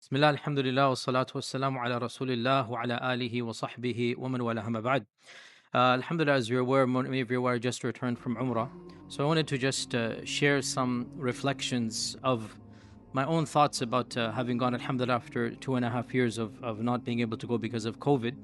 Bismillah, alhamdulillah, wa salatu wa salamu ala rasulillah wa ala alihi wa sahbihi wa man wala amma ba'd. Alhamdulillah, as you're aware, many of you are aware, I just returned from Umrah. So I wanted to just share some reflections of my own thoughts about having gone, alhamdulillah, after 2.5 years of not being able to go because of COVID.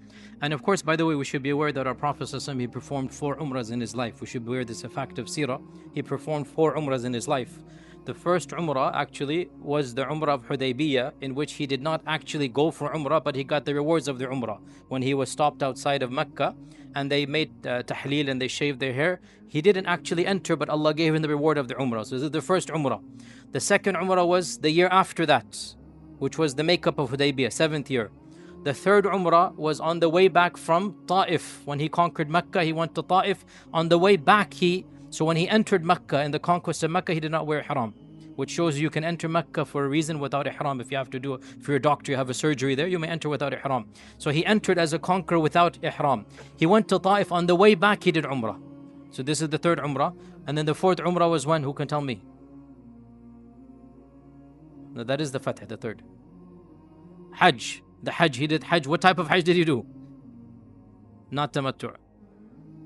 And of course, by the way, we should be aware that our Prophet ﷺ, he performed 4 Umrahs in his life. We should be aware this is a fact of seerah. He performed 4 Umrahs in his life. The first Umrah actually was the Umrah of Hudaybiyah, in which he did not actually go for Umrah, but he got the rewards of the Umrah. When he was stopped outside of Mecca and they made tahleel and they shaved their hair, he didn't actually enter, but Allah gave him the reward of the Umrah. So this is the first Umrah. The second Umrah was the year after that, which was the makeup of Hudaybiyah, 7th year. The third Umrah was on the way back from Ta'if. When he conquered Mecca, he went to Ta'if. On the way back, so when he entered Mecca, in the conquest of Mecca, he did not wear Ihram, which shows you can enter Mecca for a reason without Ihram. If you have to do, if you're a doctor, you have a surgery there, you may enter without Ihram. So he entered as a conqueror without Ihram. He went to Ta'if. On the way back, he did Umrah. So this is the third Umrah. And then the fourth Umrah was when? Who can tell me? No, that is the Fath, the third. Hajj. The Hajj, he did Hajj. What type of Hajj did he do? Not Tamattu'.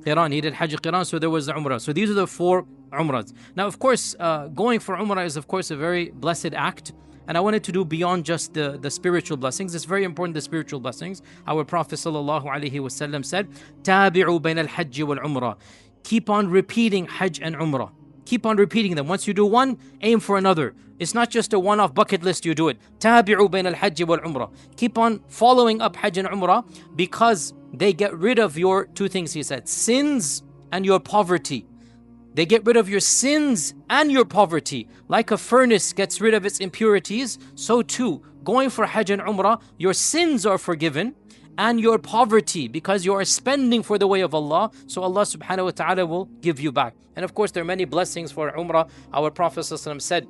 Qiran, he did Hajj Qiran, so there was the Umrah. So these are the 4 Umrahs. Now, of course, going for Umrah is, of course, a very blessed act. And I wanted to do beyond just the spiritual blessings. It's very important, the spiritual blessings. Our Prophet ﷺ said, "Tabi'u bayna al-Hajj wal-Umrah." Keep on repeating Hajj and Umrah. Keep on repeating them. Once you do one, aim for another. It's not just a one-off bucket list, you do it. Tabi'u bayna al-Hajj wal-Umrah. Keep on following up Hajj and Umrah, because they get rid of your 2 things, he said, sins and your poverty. They get rid of your sins and your poverty. Like a furnace gets rid of its impurities, so too, going for Hajj and Umrah, your sins are forgiven and your poverty, because you are spending for the way of Allah. So Allah subhanahu wa ta'ala will give you back. And of course, there are many blessings for Umrah. Our Prophet ﷺ said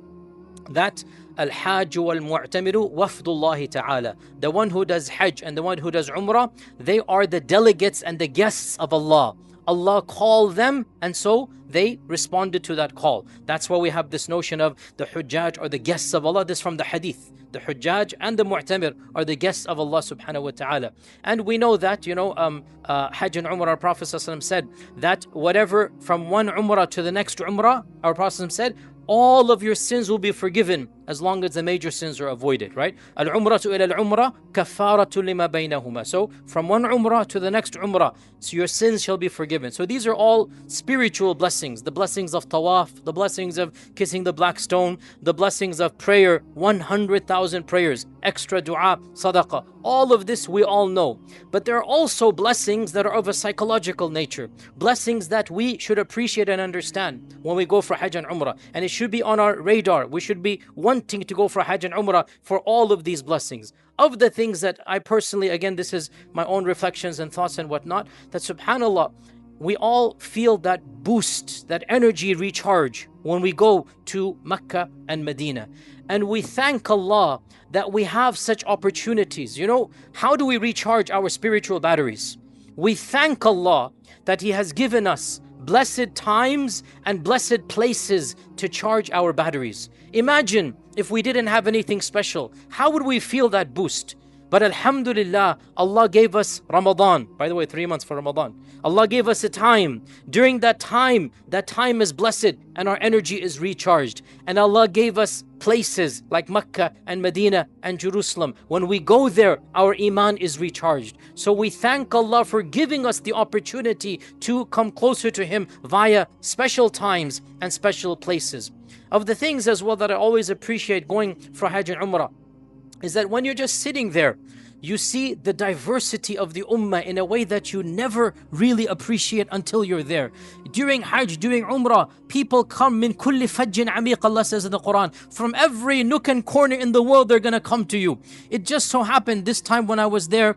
that Al-Hajj wal-Mu'tamiru wafdullahi ta'ala. The one who does Hajj and the one who does Umrah, they are the delegates and the guests of Allah. Allah called them, and so they responded to that call. That's why we have this notion of the Hujjaj or the guests of Allah. This is from the Hadith. The Hujjaj and the Mu'tamir are the guests of Allah subhanahu wa ta'ala. And we know that, Hajj and Umrah, our Prophet ﷺ said that whatever from one Umrah to the next Umrah, our Prophet ﷺ said, all of your sins will be forgiven as long as the major sins are avoided, right? Al-Umratu ila al-Umrah kafaratu lima baynahuma. So from one Umrah to the next Umrah, so your sins shall be forgiven. So these are all spiritual blessings. The blessings of Tawaf, the blessings of kissing the black stone, the blessings of prayer, 100,000 prayers, extra dua, sadaqah. All of this we all know. But there are also blessings that are of a psychological nature. Blessings that we should appreciate and understand when we go for Hajj and Umrah. And it should be on our radar. We should be wanting to go for Hajj and Umrah for all of these blessings. Of the things that I personally, again, this is my own reflections and thoughts and whatnot, that subhanAllah, we all feel that boost, that energy recharge when we go to Mecca and Medina. And we thank Allah that we have such opportunities. How do we recharge our spiritual batteries? We thank Allah that He has given us blessed times and blessed places to charge our batteries. Imagine if we didn't have anything special. How would we feel that boost? But alhamdulillah, Allah gave us Ramadan. By the way, 3 months for Ramadan. Allah gave us a time. During that time is blessed and our energy is recharged. And Allah gave us places like Mecca and Medina and Jerusalem. When we go there, our Iman is recharged. So we thank Allah for giving us the opportunity to come closer to Him via special times and special places. Of the things as well that I always appreciate going for Hajj and Umrah is that when you're just sitting there, you see the diversity of the ummah in a way that you never really appreciate until you're there. During Hajj, during Umrah, people come min kulli fajjin amiq, Allah says in the Quran. From every nook and corner in the world, they're going to come to you. It just so happened this time when I was there,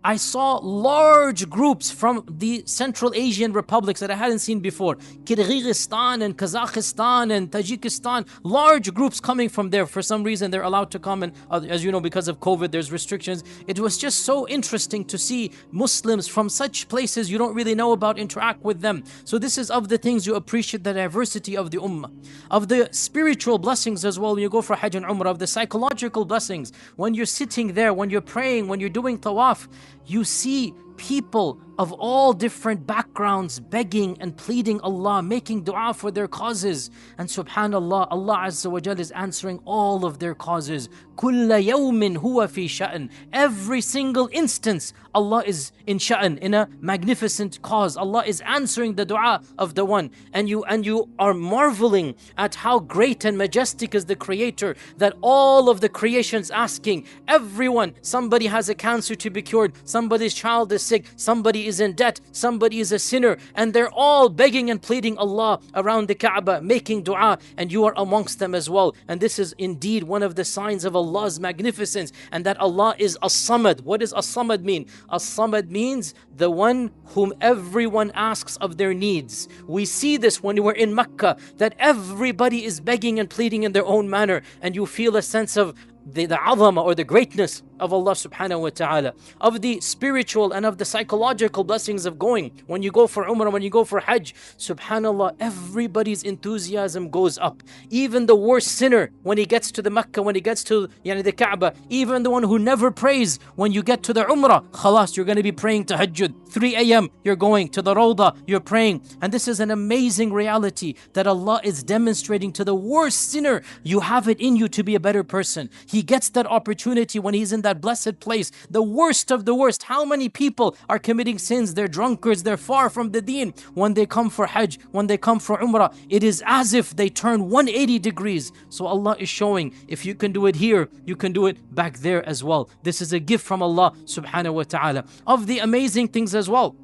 I saw large groups from the Central Asian republics that I hadn't seen before. Kyrgyzstan and Kazakhstan and Tajikistan, large groups coming from there. For some reason, they're allowed to come, and as you know, because of COVID, there's restrictions. It was just so interesting to see Muslims from such places you don't really know about interact with them. So this is of the things you appreciate, the diversity of the ummah. Of the spiritual blessings as well, when you go for Hajj and Umrah, of the psychological blessings, when you're sitting there, when you're praying, when you're doing tawaf, you see people of all different backgrounds begging and pleading Allah, making dua for their causes. And subhanallah, Allah Azza wa Jal is answering all of their causes. Kulla yawmin huwa fi sha'n. Every single instance, Allah is in sha'n, in a magnificent cause. Allah is answering the dua of the one. And you are marveling at how great and majestic is the Creator, that all of the creations asking, everyone, somebody has a cancer to be cured, somebody's child is sick, somebody is in debt, somebody is a sinner, and they're all begging and pleading Allah around the Kaaba, making dua, and you are amongst them as well. And this is indeed one of the signs of Allah's magnificence, and that Allah is As-Samad. What does As-Samad mean? As-Samad means the one whom everyone asks of their needs. We see this when we're in Mecca, that everybody is begging and pleading in their own manner, and you feel a sense of the azama, or the greatness of Allah subhanahu wa ta'ala. Of the spiritual and of the psychological blessings of going, when you go for Umrah, when you go for Hajj, subhanallah, everybody's enthusiasm goes up. Even the worst sinner, when he gets to the Mecca, when he gets to the Kaaba, even the one who never prays, when you get to the Umrah, khalas, you're going to be praying tahajjud. 3 a.m. you're going to the Rawda, you're praying. And this is an amazing reality that Allah is demonstrating to the worst sinner, you have it in you to be a better person. He gets that opportunity when he's in that blessed place. The worst of the worst. How many people are committing sins? They're drunkards. They're far from the Deen. When they come for Hajj, when they come for Umrah, it is as if they turn 180 degrees. So Allah is showing, if you can do it here, you can do it back there as well. This is a gift from Allah subhanahu wa ta'ala. Of the amazing things as well,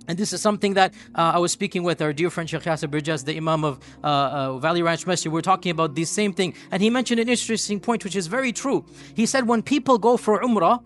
and this is something that I was speaking with our dear friend Sheikh Yasir Qadhi, the Imam of Valley Ranch Masjid. We're talking about the same thing, and he mentioned an interesting point which is very true. He said when people go for Umrah,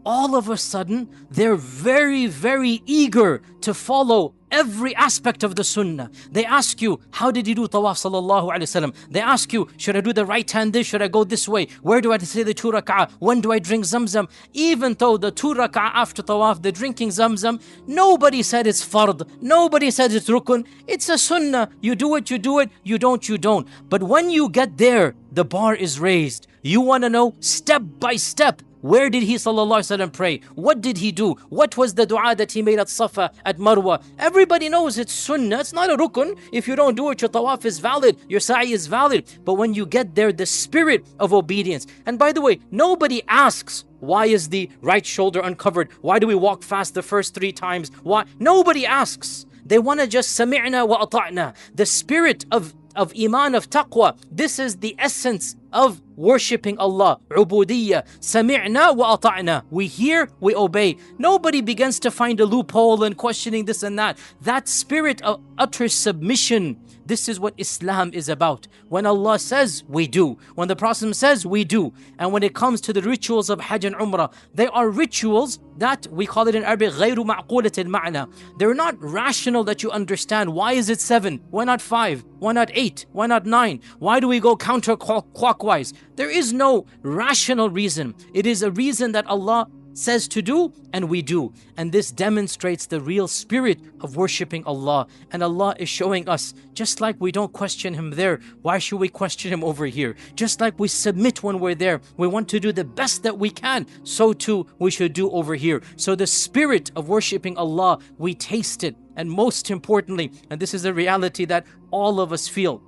all of a sudden they're very, very eager to follow every aspect of the sunnah. They ask you, how did you do tawaf sallallahu alaihi wasallam? They ask you, should I do the right hand this? Should I go this way? Where do I say the 2 rak'ah? When do I drink zamzam? Even though the 2 rak'ah after tawaf, the drinking zamzam, nobody said it's fard. Nobody said it's rukun. It's a sunnah. You do it, you do it. You don't, you don't. But when you get there, the bar is raised. You want to know step by step, where did he sallallahu alaihi wasallam pray? What did he do? What was the dua that he made at Safa, at Marwa? Everybody knows it's sunnah. It's not a rukun. If you don't do it, your tawaf is valid, your sa'i is valid. But when you get there, the spirit of obedience. And by the way, nobody asks, why is the right shoulder uncovered? Why do we walk fast the first 3 times? Why? Nobody asks. They want to just sami'na wa ata'na. The spirit of Iman, of taqwa. This is the essence of worshipping Allah. Ubudiyya. Sami'na wa ata'na. We hear, we obey. Nobody begins to find a loophole and questioning this and that. That spirit of utter submission, this is what Islam is about. When Allah says, we do. When the Prophet says, we do. And when it comes to the rituals of Hajj and Umrah, they are rituals that we call it in Arabic غير معقولة المعنى. They're not rational that you understand. Why is it 7? Why not 5? Why not 8? Why not 9? Why do we go counterclockwise? There is no rational reason. It is a reason that Allah says to do, and we do. And this demonstrates the real spirit of worshipping Allah. And Allah is showing us, just like we don't question Him there, why should we question Him over here? Just like we submit when we're there, we want to do the best that we can, so too we should do over here. So the spirit of worshipping Allah, we taste it. And most importantly, and this is a reality that all of us feel,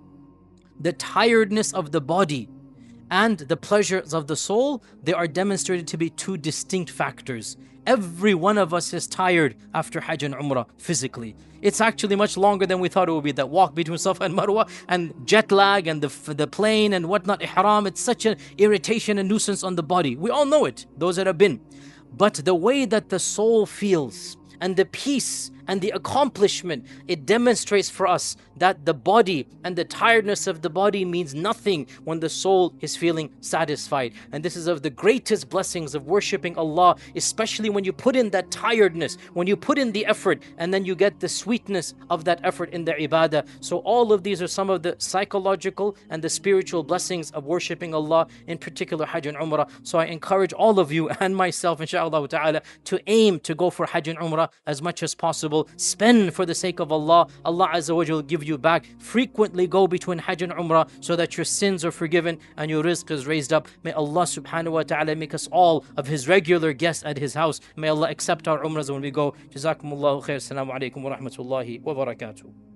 the tiredness of the body and the pleasures of the soul, they are demonstrated to be 2 distinct factors. Every one of us is tired after Hajj and Umrah physically. It's actually much longer than we thought it would be. That walk between Safa and Marwa, and jet lag, and the plane and whatnot, Ihram, it's such an irritation and nuisance on the body. We all know it, those that have been. But the way that the soul feels, and the peace and the accomplishment. It demonstrates for us that the body and the tiredness of the body means nothing when the soul is feeling satisfied. And this is of the greatest blessings of worshiping Allah, especially when you put in that tiredness, when you put in the effort, and then you get the sweetness of that effort in the ibadah. So all of these are some of the psychological and the spiritual blessings of worshiping Allah, in particular Hajj and Umrah. So I encourage all of you and myself, inshaAllah ta'ala, to aim to go for Hajj and Umrah as much as possible. Spend for the sake of Allah. Allah Azza wa Jalla will give you back. Frequently go between Hajj and Umrah so that your sins are forgiven and your rizq is raised up. May Allah subhanahu wa ta'ala make us all of His regular guests at His house. May Allah accept our Umrahs when we go. Jazakumullahu khair. Assalamu alaikum wa rahmatullahi wa barakatuh.